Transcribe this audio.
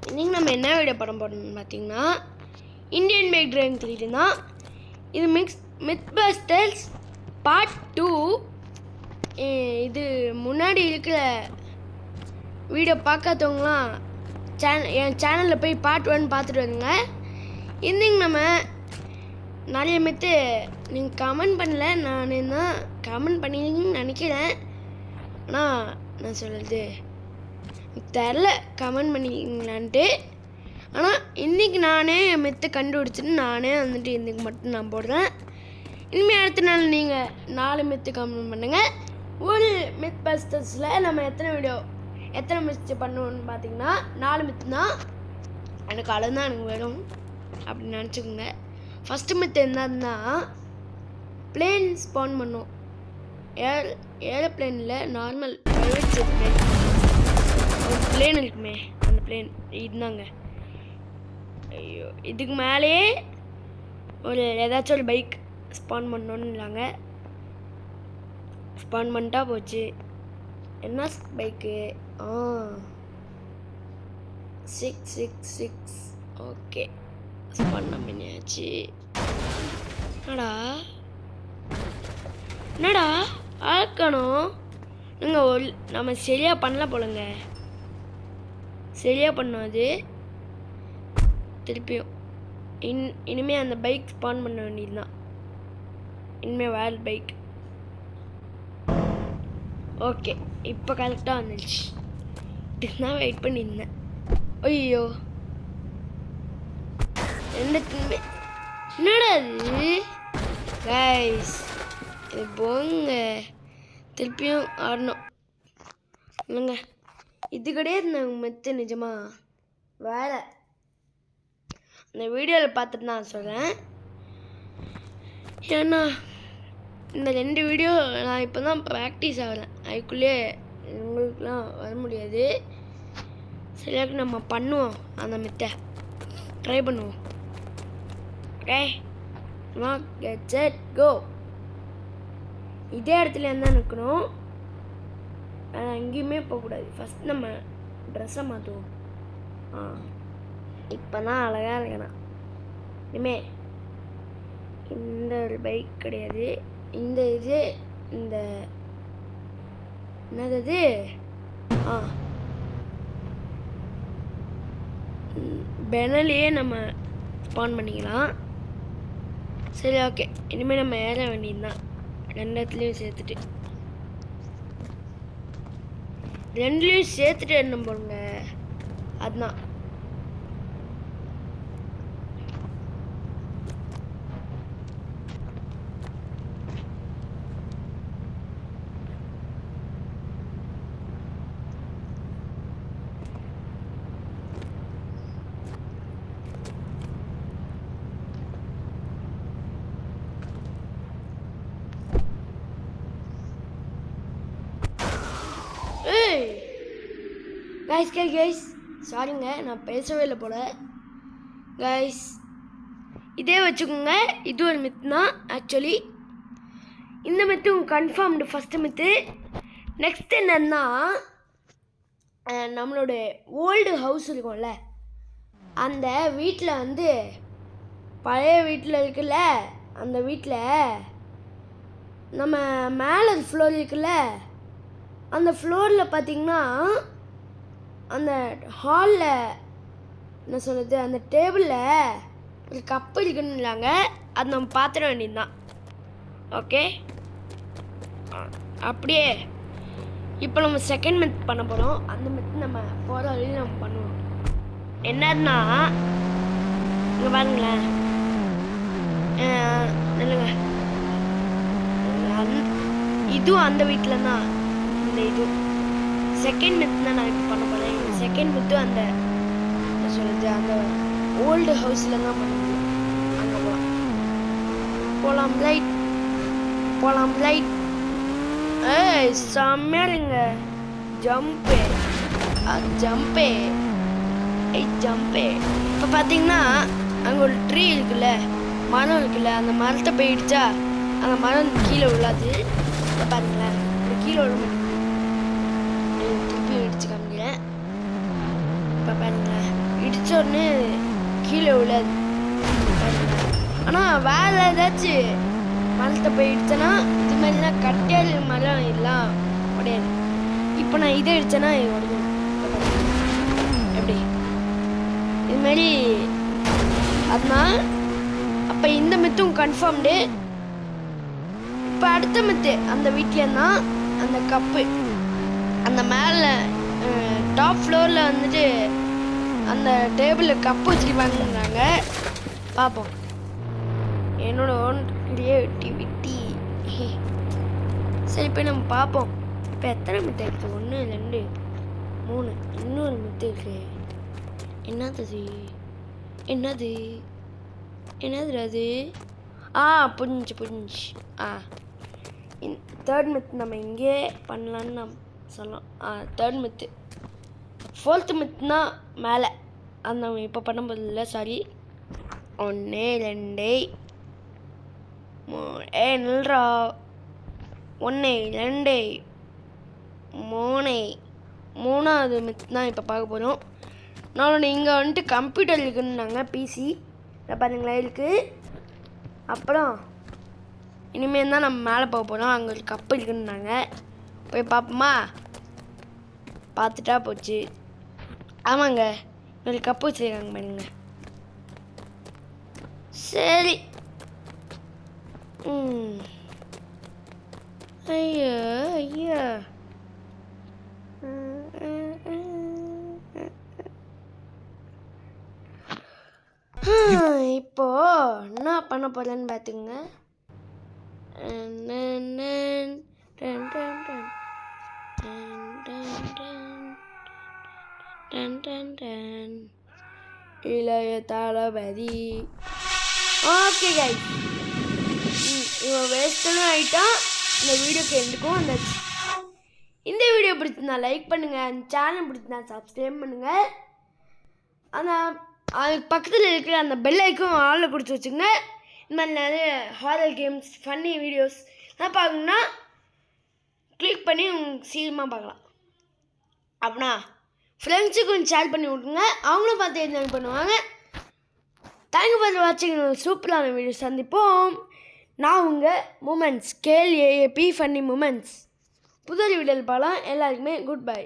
இன்றைக்கி நம்ம என்ன வீடியோ படம் போடணும்னு பார்த்தீங்கன்னா இந்தியன் மேக் ட்ரைவிங் த்ரீ தான். இது மித்பஸ்டர்ஸ் பார்ட் 2. இது முன்னாடி இருக்கிற வீடியோ பார்க்காதவங்களாம் என் சேனலில் போய் பார்ட் 1 பார்த்துட்டு வருங்க. இன்றைக்கி நம்ம நிறைய மித்து நீங்கள் கமெண்ட் பண்ணல, நான் தான் கமெண்ட் பண்ணிங்கன்னு நினைக்கிறேன். ஆனால் நான் சொல்கிறது தெரில கமெண்ட் பண்ணிங்களான்ட்டு. ஆனால் இன்றைக்கி நானே மித்தை கண்டுபிடிச்சிட்டு நானே வந்துட்டு இன்றைக்கி மட்டும் நான் போடுறேன். இனிமேல் அடுத்த நாள் நீங்கள் 4 மித்து கமெண்ட் பண்ணுங்கள். ஒரு மித் பஸ்டர்ஸில் நம்ம எத்தனை மித்து பண்ணுவோன்னு பார்த்தீங்கன்னா 4 மித்து தான். எனக்கு அளவுதான் எனக்கு வரும் அப்படின்னு நினச்சிக்கோங்க. ஃபஸ்ட்டு மித்து என்னன்னா பிளேன் ஸ்பான் பண்ணோம். ஏரோப்ளேனில் நார்மல் ப்ரைவேட் ஜெட் பிளேன் ஒரு பிளேன் இருக்குமே, அந்த பிளேன் இதுதாங்க. ஐயோ, இதுக்கு மேலேயே ஏதாச்சும் ஒரு பைக் ஸ்பான் பண்ணோன்னு இல்லாங்க. ஸ்பான் பண்ணிட்டா போச்சு. என்ன பைக்கு? 666. ஓகே, ஸ்பான் பண்ணியாச்சு. என்னடா ஆக்கணும்? நீங்கள் நம்ம சரியாக பண்ணல போலங்க. சரியாக பண்ணோம் அது. திருப்பியும் இனிமேல் அந்த பைக் ஸ்பான் பண்ண வேண்டியது தான். இனிமேல் வேறு பைக். ஓகே, இப்போ கரெக்டாக வந்துடுச்சு. இதுக்கு தான் வெயிட் பண்ணியிருந்தேன். ஐயோ, என்னடா அது கைஸ்? இது போங்க, திருப்பியும் ஆடணும் இல்லைங்க. இது கிடையாது நாங்கள் மெத்து நிஜமா வேலை. இந்த வீடியோவில் பார்த்துட்டு நான் சொல்கிறேன். ஏன்னா இந்த 2 வீடியோ நான் இப்போ தான் ப்ராக்டிஸ் ஆகிறேன். அதுக்குள்ளே உங்களுக்குலாம் வர முடியாது. சரியாக நம்ம பண்ணுவோம், அந்த மெத்தை ட்ரை பண்ணுவோம். Okay, get set go. இதே இடத்துல இருந்தால் நிற்கணும், எங்கேயுமே போகக்கூடாது. ஃபஸ்ட் நம்ம ட்ரெஸ்ஸை மாற்றுவோம். இப்போ தான் அழகாக இருக்கணும். இனிமே இந்த ஒரு பைக் கிடையாது, இந்த இது இந்த என்னது பெனலையே நம்ம ஸ்பான் பண்ணிக்கலாம். சரி, ஓகே, இனிமேல் நம்ம ஏற வேண்டியது தான். 2 இடத்துலையும் சேர்த்துட்டு 2லையும் சேர்த்துட்டு என்ன போடுங்க. அதுதான் கைஸ் சாரிங்க, நான் பேசவே இல்லை போல. கைஸ் இதே வச்சுக்கோங்க. இது ஒரு மித்து தான் ஆக்சுவலி. இந்த myth confirmed first myth. Next என்னன்னா நம்மளோட ஓல்டு ஹவுஸ் இருக்கும்ல, அந்த வீட்டில் வந்து பழைய வீட்டில் இருக்குல்ல, அந்த வீட்டில் நம்ம மேலே ஃப்ளோர் இருக்குல்ல, அந்த ஃப்ளோரில் பார்த்திங்கன்னா அந்த ஹாலில் என்ன சொல்கிறது, அந்த டேபிளில் ஒரு கப்பு இருக்குன்னு இல்லைங்க, அது நம்ம பார்த்துட வேண்டியது தான். ஓகே, அப்படியே இப்போ நம்ம செகண்ட் மெத் பண்ண போகிறோம். அந்த மெத் நம்ம போகிற வழியில் நம்ம பண்ணுவோம். என்னன்னா இங்கே பாருங்களேன், இல்லைங்க, இதுவும் அந்த வீட்டில் தான். இந்த இது செகண்ட் மித்து தான் நான் இப்போ பண்ண போகிறேன். செகண்ட் மித்து அந்த என்ன சொல்கிறது, அந்த ஓல்டு ஹவுஸில் தான் பண்ண முடியும். அங்கே போகலாம் லைட். செம்மையாருங்க. ஜம்பே. இப்போ பார்த்தீங்கன்னா அங்கே ஒரு ட்ரீ இருக்குல்ல, மரம் இருக்குல்ல, அந்த மரத்தை போயிடுச்சா அந்த மரம் கீழே விழாது. இப்போ பாருங்களேன், கீழே விழ திருப்பி இடிச்சு காமிக்கிறேன். இப்போ பாருங்களேன், உடனே கீழே விழாது. ஆனால் வேறு ஏதாச்சும் மரத்தை போயிடுச்சுன்னா இது மாதிரிலாம் கட்டையால் மரம் எல்லாம் உடையாது. இப்போ நான் இதை அடித்தேன்னா உடையும். எப்படி இது மாதிரி அதனால் அப்போ இந்த மெத்தும் கன்ஃபார்ம்டு. இப்போ அடுத்த மெத்து அந்த வீட்டிலேருந்தா அந்த கப்பு அந்த மேலே டாப் ஃப்ளோரில் வந்துட்டு அந்த டேபிளில் கப்பு வச்சுருப்பாங்கன்றாங்க. பார்ப்போம். என்னோட ஓன் கிரியேட்டிவிட்டி. சரி இப்போ நம்ம பார்ப்போம். இப்போ எத்தனை மெத்து இருக்குது? 1 2 3. இன்னொரு மெத்து இருக்கு. என்னது அது? புரிஞ்சு. தேர்ட் மெத்து நம்ம இங்கே பண்ணலான்னு நம்ம சொல்லலாம். தேர்ட் மெத்து. ஃபோர்த்து மெத்துனா மேலே அந்த நம்ம இப்போ பண்ணும்போது இல்லை, சாரி. 1 2 3 நில்றா. 1 2 3 மூணாவது மெத்து தான் இப்போ பார்க்க போகிறோம். நான் இங்கே வந்துட்டு கம்ப்யூட்டர் இருக்குன்னாங்க, பிசி இதை பாருங்களேன் இருக்குது. அப்புறம் இனிமேல் தான் நம்ம மேலே போக போகிறோம். அங்கே ஒரு கப்பு இருக்குன்னாங்க, போய் பார்ப்போமா? பார்த்துட்டா போச்சு. ஆமாங்க, ஒரு கப்பு வச்சுருக்காங்க பாருங்க. சரி. ஐயா இப்போ என்ன பண்ண போறேன்னு பார்த்துங்க. இளைய தளபதி. ஓகே கைஸ், இவன் வேஸ்டனும் ஆகிட்டான். இந்த வீடியோக்கு எண்டுக்கும் வந்தாச்சு. இந்த வீடியோ பிடிச்சிருந்தா லைக் பண்ணுங்கள், அந்த சேனல் பிடிச்சிருந்தா சப்ஸ்கிரைப் பண்ணுங்கள். அதுக்கு பக்கத்தில் இருக்கிற அந்த பெல் ஐக்கான் ஆளில் கொடுத்து வச்சுங்க. இந்த மாதிரி நிறைய ஹாரர் கேம்ஸ், ஃபன்னி வீடியோஸ் எல்லாம் பார்க்கணுன்னா கிளிக் பண்ணி சீக்கிரமாக பார்க்கலாம். அப்படின்னா ஃப்ரெண்ட்ஸுக்கு கொஞ்சம் ஷேர் பண்ணி விட்ருங்க, அவங்களும் பார்த்து என்ஜாய் பண்ணுவாங்க. தேங்க்யூ ஃபார் வாட்சிங். சூப்பரான வீடியோ சந்திப்போம். நான் உங்கள் மூமெண்ட்ஸ், KLAAP ஃபன்னி மூமெண்ட்ஸ். புது வீடியோவில் பார்க்கலாம். எல்லாருக்குமே குட் பை.